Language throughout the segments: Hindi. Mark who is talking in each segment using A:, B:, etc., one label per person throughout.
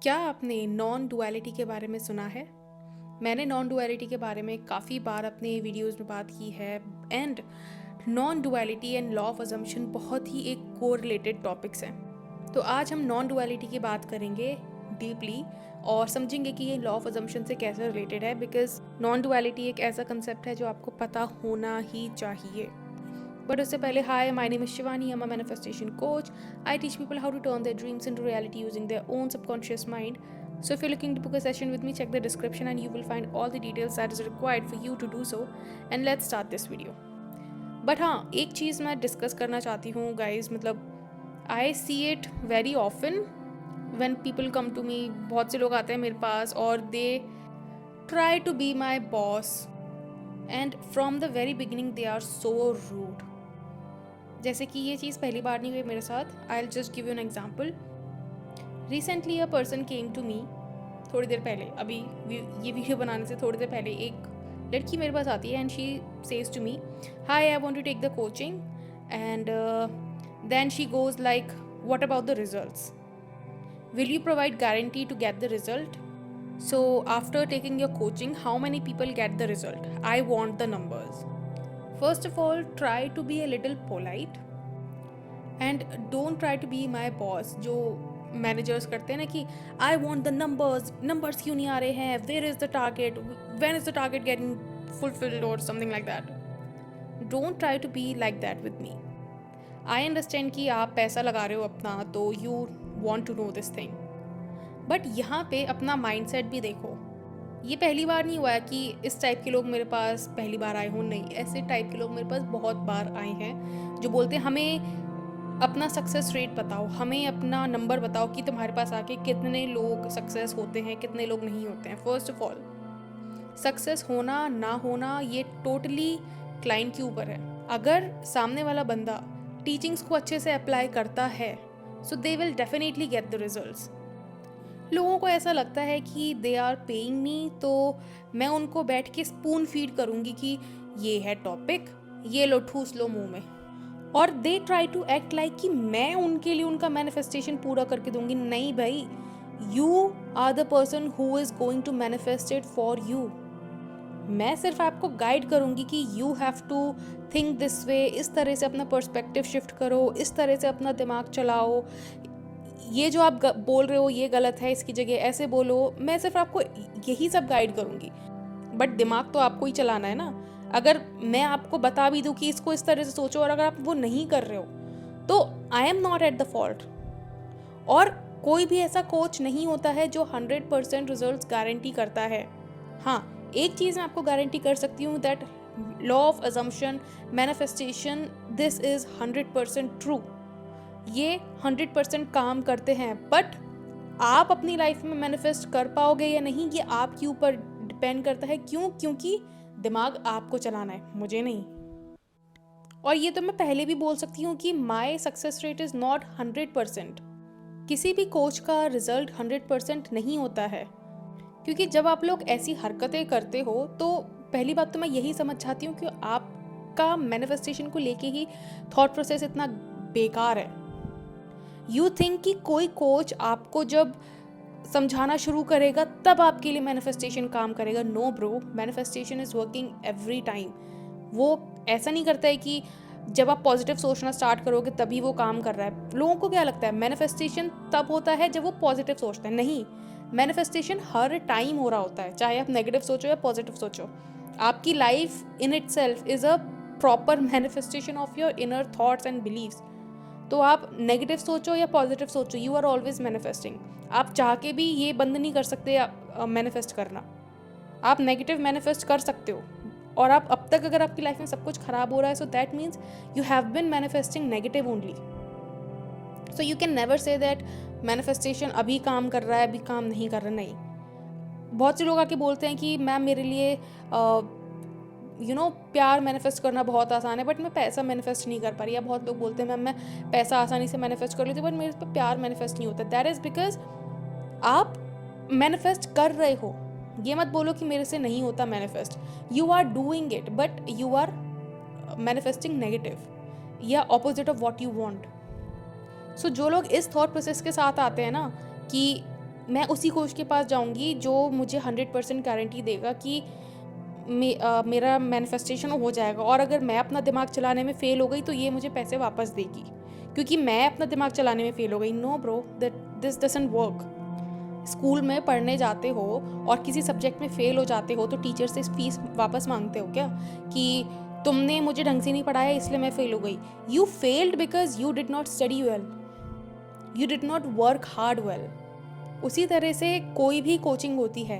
A: क्या आपने नॉन डुअलिटी के बारे में सुना है? मैंने नॉन डुअलिटी के बारे में काफ़ी बार अपने वीडियोस में बात की है and non duality and law of assumption बहुत ही एक कोरिलेटेड टॉपिक्स हैं। तो आज हम नॉन डुअलिटी की बात करेंगे डीपली और समझेंगे कि ये लॉ ऑफ अजम्पशन से कैसे रिलेटेड है, बिकॉज नॉन डुअलिटी एक ऐसा कंसेप्ट है जो आपको पता होना ही चाहिए। बट उससे पहले, hi, my name is Shivani, I am a manifestation coach. I teach people how to turn their dreams into reality using their own subconscious mind. So if you're looking to book a session with me, check the description and you will find all the details that is required for you to do so. And let's start this video. But हाँ, एक चीज़ मैं डिस्कस करना चाहती हूँ गाइज, मतलब I see it very often when people come to me. बहुत से लोग आते हैं मेरे पास और they try to be my boss and from the very beginning they are so rude. जैसे कि ये चीज़ पहली बार नहीं हुई मेरे साथ. I will just give you an example. Recently a person came to me. थोड़ी देर पहले, अभी ये वीडियो बनाने से थोड़ी देर पहले एक लड़की मेरे पास आती है and she says to me, hi, I want to take the coaching. And then she goes like, what about the results? Will you provide guarantee to get the result? So after taking your coaching, how many people get the result? I want the numbers. First of all, try to be a little polite and don't try to be my boss. जो मैनेजर्स करते हैं ना कि आई वॉन्ट द नंबर्स क्यों नहीं आ रहे हैं, where is the target, when is the target getting fulfilled और something like that. Don't try to be like that with me. I understand कि आप पैसा लगा रहे हो अपना, तो you want to know this thing. But यहाँ पे अपना माइंडसेट भी देखो. ये पहली बार नहीं हुआ है कि इस टाइप के लोग मेरे पास पहली बार आए हों. नहीं, ऐसे टाइप के लोग मेरे पास बहुत बार आए हैं जो बोलते हैं हमें अपना सक्सेस रेट बताओ, हमें अपना नंबर बताओ कि तुम्हारे पास आके कितने लोग सक्सेस होते हैं, कितने लोग नहीं होते हैं. फर्स्ट ऑफ ऑल, सक्सेस होना ना होना ये टोटली क्लाइंट के ऊपर है. अगर सामने वाला बंदा टीचिंग्स को अच्छे से अप्लाई करता है, so they will definitely get the results. लोगों को ऐसा लगता है कि दे आर पेइंग मी, तो मैं उनको बैठ के स्पून फीड करूँगी कि ये है टॉपिक, ये लो ठूस लो मुंह में. और they try to act like कि मैं उनके लिए उनका मैनिफेस्टेशन पूरा करके दूंगी. नहीं भाई, you are the person who is going to manifest it for you. मैं सिर्फ आपको गाइड करूंगी कि you have to think this way, इस तरह से अपना पर्सपेक्टिव शिफ्ट करो, इस तरह से अपना दिमाग चलाओ, ये जो आप बोल रहे हो ये गलत है, इसकी जगह ऐसे बोलो. मैं सिर्फ आपको यही सब गाइड करूंगी, बट दिमाग तो आपको ही चलाना है ना. अगर मैं आपको बता भी दूं कि इसको इस तरह से सोचो और अगर आप वो नहीं कर रहे हो, तो I am not at the fault. और कोई भी ऐसा कोच नहीं होता है जो 100% रिजल्ट्स गारंटी करता है. हाँ, एक चीज़ मैं आपको गारंटी कर सकती हूँ, that law of assumption, manifestation, this is 100% true. ये 100% काम करते हैं. बट आप अपनी लाइफ में मैनिफेस्ट कर पाओगे या नहीं, ये आपके ऊपर डिपेंड करता है. क्यों? क्योंकि दिमाग आपको चलाना है, मुझे नहीं. और ये तो मैं पहले भी बोल सकती हूँ कि my success rate is not 100%. किसी भी कोच का रिजल्ट 100% नहीं होता है. क्योंकि जब आप लोग ऐसी हरकतें करते हो, तो पहली बात तो मैं यही समझ चाहती हूँ कि आपका मैनिफेस्टेशन को लेके ही थॉट प्रोसेस इतना बेकार है. यू थिंक कि कोई कोच आपको जब समझाना शुरू करेगा तब आपके लिए मैनिफेस्टेशन काम करेगा. No bro, manifestation is working every time. वो ऐसा नहीं करता है कि जब आप पॉजिटिव सोचना स्टार्ट करोगे तभी वो काम कर रहा है. लोगों को क्या लगता है मैनिफेस्टेशन तब होता है जब वो पॉजिटिव सोचते हैं. नहीं, मैनिफेस्टेशन हर टाइम हो रहा होता है, चाहे आप नेगेटिव सोचो या पॉजिटिव सोचो. आपकी life in itself is a proper manifestation of your inner thoughts and beliefs. तो आप नेगेटिव सोचो या पॉजिटिव सोचो, यू आर ऑलवेज मैनिफेस्टिंग. आप चाह के भी ये बंद नहीं कर सकते मैनिफेस्ट करना. आप नेगेटिव मैनिफेस्ट कर सकते हो. और आप अब तक अगर आपकी लाइफ में सब कुछ खराब हो रहा है, so that means you have been manifesting negative only. So you can never say that manifestation अभी काम कर रहा है, अभी काम नहीं कर रहा. नहीं, बहुत से लोग आके बोलते हैं कि मैम मेरे लिए प्यार मैनिफेस्ट करना बहुत आसान है, बट मैं पैसा मैनिफेस्ट नहीं कर पा रही. या बहुत लोग बोलते हैं मैम मैं पैसा आसानी से मैनिफेस्ट कर लेती हूँ, बट मेरे पे प्यार मैनिफेस्ट नहीं होता. दैट इज़ बिकॉज आप मैनिफेस्ट कर रहे हो. ये मत बोलो कि मेरे से नहीं होता manifest. You are doing it, but you are manifesting negative या opposite of what you want. So जो लोग इस थॉट प्रोसेस के साथ आते हैं ना कि मैं उसी कोच के पास जाऊंगी जो मुझे 100% गारंटी देगा कि मेरा मैनिफेस्टेशन हो जाएगा, और अगर मैं अपना दिमाग चलाने में फ़ेल हो गई तो ये मुझे पैसे वापस देगी क्योंकि मैं अपना दिमाग चलाने में फ़ेल हो गई। No bro, that this doesn't work. School में पढ़ने जाते हो और किसी सब्जेक्ट में फ़ेल हो जाते हो तो टीचर से फीस वापस मांगते हो क्या कि तुमने मुझे ढंग से नहीं पढ़ाया इसलिए मैं फ़ेल हो गई? You failed because you did not study well, you did not work hard well. उसी तरह से कोई भी कोचिंग होती है,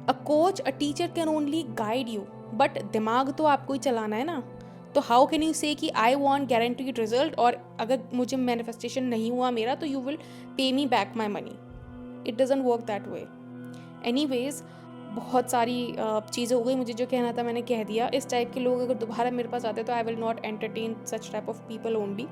A: a coach, a teacher can only guide you, but दिमाग तो आपको ही चलाना है ना। तो हाउ कैन यू से कि आई वॉन्ट गारंटीड रिजल्ट, और अगर मुझे मैनिफेस्टेशन नहीं हुआ मेरा तो you will pay me back my money? It doesn't work that way. Anyways, बहुत सारी चीज़ें हो गई, मुझे जो कहना था मैंने कह दिया। इस टाइप के लोग अगर दोबारा मेरे पास आते तो I will not entertain such type of people only.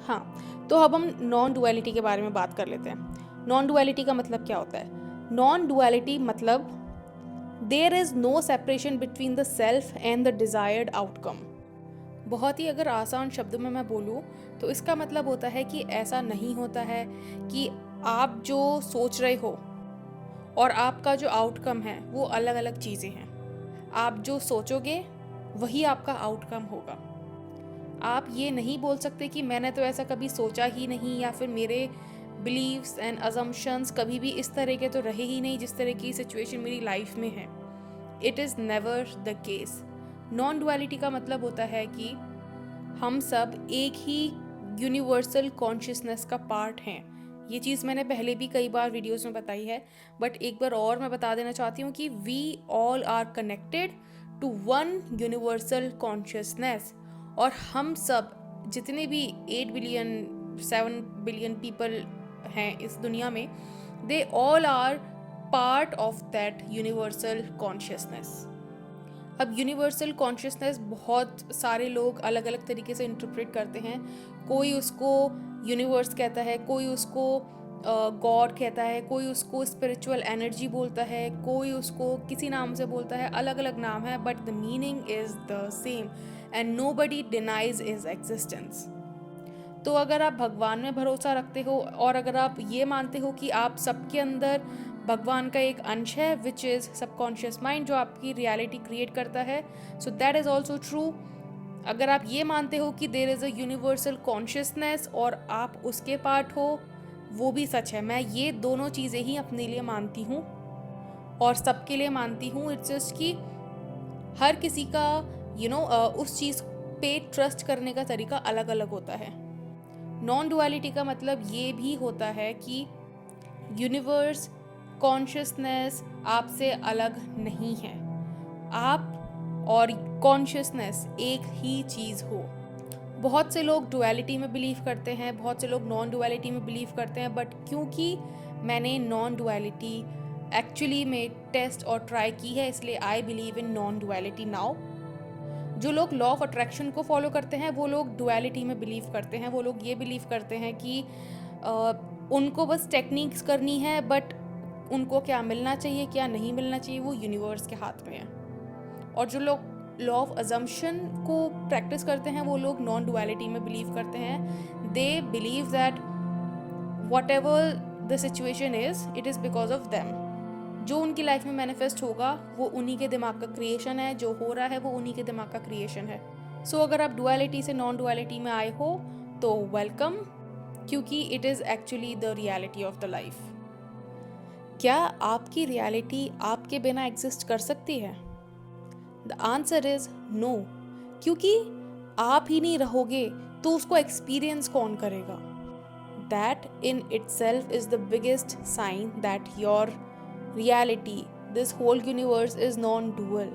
A: हाँ, तो अब हम नॉन डुअलिटी के बारे में बात कर लेते हैं। नॉन डुअलिटी का मतलब क्या होता है? नॉन डुअलिटी मतलब there is no separation between the self and the desired outcome. बहुत ही अगर आसान शब्दों में मैं बोलूँ तो इसका मतलब होता है कि ऐसा नहीं होता है कि आप जो सोच रहे हो और आपका जो आउटकम है वो अलग अलग चीज़ें हैं। आप जो सोचोगे वही आपका आउटकम होगा। आप ये नहीं बोल सकते कि मैंने तो ऐसा कभी सोचा ही नहीं, या फिर मेरे बिलीव्स एंड अजम्पशंस कभी भी इस तरह के तो रहे ही नहीं जिस तरह की सिचुएशन मेरी लाइफ में है। It is never the case. Non duality का मतलब होता है कि हम सब एक ही यूनिवर्सल कॉन्शियसनेस का पार्ट हैं। ये चीज़ मैंने पहले भी कई बार वीडियोस में बताई है, बट एक बार और मैं बता देना चाहती हूँ कि we all are connected to one universal consciousness. और हम सब जितने भी 8 बिलियन 7 बिलियन पीपल हैं इस दुनिया में, they all are part of that universal consciousness. अब यूनिवर्सल कॉन्शियसनेस बहुत सारे लोग अलग अलग तरीके से इंटरप्रेट करते हैं। कोई उसको यूनिवर्स कहता है, कोई उसको गॉड कहता है, कोई उसको स्पिरिचुअल एनर्जी बोलता है, कोई उसको किसी नाम से बोलता है। अलग अलग नाम है, but the meaning is the same and nobody denies is existence. तो अगर आप भगवान में भरोसा रखते हो और अगर आप ये मानते हो कि आप सबके अंदर भगवान का एक अंश है, विच इज़ सबकॉन्शियस माइंड, जो आपकी रियलिटी क्रिएट करता है, so that is also true. अगर आप ये मानते हो कि there is a universal consciousness और आप उसके पार्ट हो, वो भी सच है। मैं ये दोनों चीज़ें ही अपने लिए मानती हूँ और सबके लिए मानती हूँ। इट्स जस्ट कि हर किसी का उस चीज़ पे ट्रस्ट करने का तरीका अलग अलग होता है। नॉन डुअलिटी का मतलब ये भी होता है कि यूनिवर्स, कॉन्शियसनेस आपसे अलग नहीं है। आप और कॉन्शियसनेस एक ही चीज़ हो। बहुत से लोग डुअलिटी में बिलीव करते हैं, बहुत से लोग नॉन डुअलिटी में बिलीव करते हैं, बट क्योंकि मैंने नॉन डुअलिटी एक्चुअली में टेस्ट और ट्राई की है, इसलिए I believe in non duality now. जो लोग लॉ ऑफ अट्रैक्शन को फॉलो करते हैं वो लोग डुअलिटी में बिलीव करते हैं। वो लोग ये बिलीव करते हैं कि उनको बस टेक्निक्स करनी है, बट उनको क्या मिलना चाहिए क्या नहीं मिलना चाहिए वो यूनिवर्स के हाथ में है। और जो लोग लॉ ऑफ अजम्पशन को प्रैक्टिस करते हैं वो लोग नॉन डुअलिटी में बिलीव करते हैं। They believe that what ever the situation is, it is because of them. जो उनकी लाइफ में मैनिफेस्ट होगा वो उन्हीं के दिमाग का क्रिएशन है, जो हो रहा है वो उन्हीं के दिमाग का क्रिएशन है। सो अगर आप डुअलिटी से नॉन डुअलिटी में आए हो तो वेलकम, क्योंकि it is actually the reality of the life. क्या आपकी रियलिटी आपके बिना एग्जिस्ट कर सकती है? द आंसर इज नो, क्योंकि आप ही नहीं रहोगे तो उसको एक्सपीरियंस कौन करेगा? That in itself is the biggest sign that your reality, this whole universe is non-dual.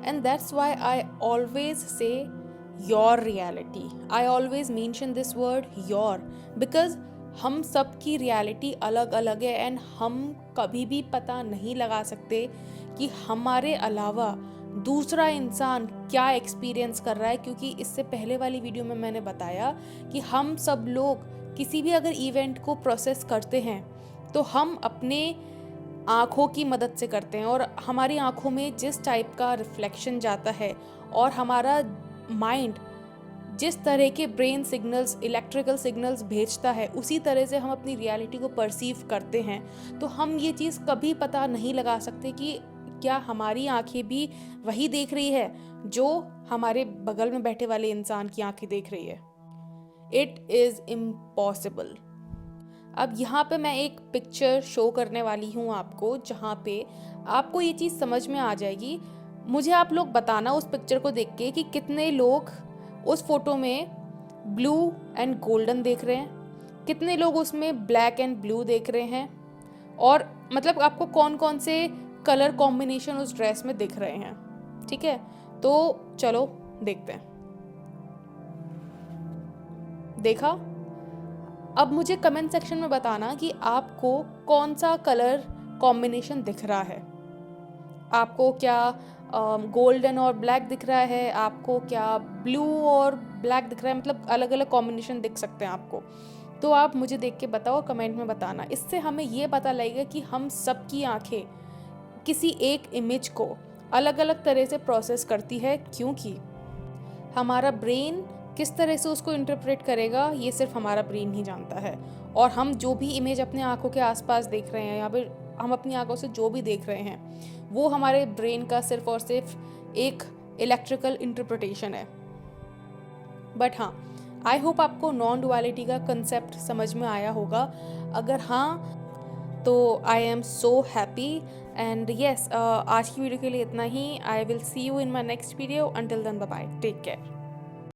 A: And that's why I always say your reality. I always mention this word your, because हम सब की रियलिटी अलग अलग है एंड हम कभी भी पता नहीं लगा सकते कि हमारे अलावा दूसरा इंसान क्या एक्सपीरियंस कर रहा है। क्योंकि इससे पहले वाली वीडियो में मैंने बताया कि हम सब लोग किसी भी अगर इवेंट को प्रोसेस करते हैं तो हम अपने आँखों की मदद से करते हैं, और हमारी आँखों में जिस टाइप का रिफ्लेक्शन जाता है और हमारा माइंड जिस तरह के ब्रेन सिग्नल्स, इलेक्ट्रिकल सिग्नल्स भेजता है, उसी तरह से हम अपनी रियलिटी को परसीव करते हैं। तो हम ये चीज़ कभी पता नहीं लगा सकते कि क्या हमारी आंखें भी वही देख रही है जो हमारे बगल में बैठे वाले इंसान की आंखें देख रही है। It is impossible. अब यहाँ पे मैं एक पिक्चर शो करने वाली हूँ आपको, जहाँ पे आपको ये चीज़ समझ में आ जाएगी। मुझे आप लोग बताना उस पिक्चर को देख के कि कितने लोग उस फोटो में ब्लू एंड गोल्डन देख रहे हैं, कितने लोग उसमें ब्लैक एंड ब्लू देख रहे हैं, और मतलब आपको कौन कौन से कलर कॉम्बिनेशन उस ड्रेस में दिख रहे हैं। ठीक है, तो चलो देखते हैं। देखा? अब मुझे कमेंट सेक्शन में बताना कि आपको कौन सा कलर कॉम्बिनेशन दिख रहा है। आपको क्या गोल्डन और ब्लैक दिख रहा है, आपको क्या ब्लू और ब्लैक दिख रहा है, मतलब अलग अलग कॉम्बिनेशन दिख सकते हैं आपको। तो आप मुझे देख के बताओ, कमेंट में बताना। इससे हमें ये पता लगेगा कि हम सबकी आंखें किसी एक इमेज को अलग अलग तरह से प्रोसेस करती है, क्योंकि हमारा ब्रेन किस तरह से उसको इंटरप्रेट करेगा ये सिर्फ हमारा ब्रेन ही जानता है। और हम जो भी इमेज अपने आंखों के आसपास देख रहे हैं, या फिर हम अपनी आंखों से जो भी देख रहे हैं, वो हमारे ब्रेन का सिर्फ और सिर्फ एक इलेक्ट्रिकल इंटरप्रिटेशन है। बट हाँ, आई होप आपको नॉन डुअलिटी का कंसेप्ट समझ में आया होगा। अगर हाँ, तो I am so happy. And yes, आज की वीडियो के लिए इतना ही। I will see you in my next video. Until then, bye bye, take care.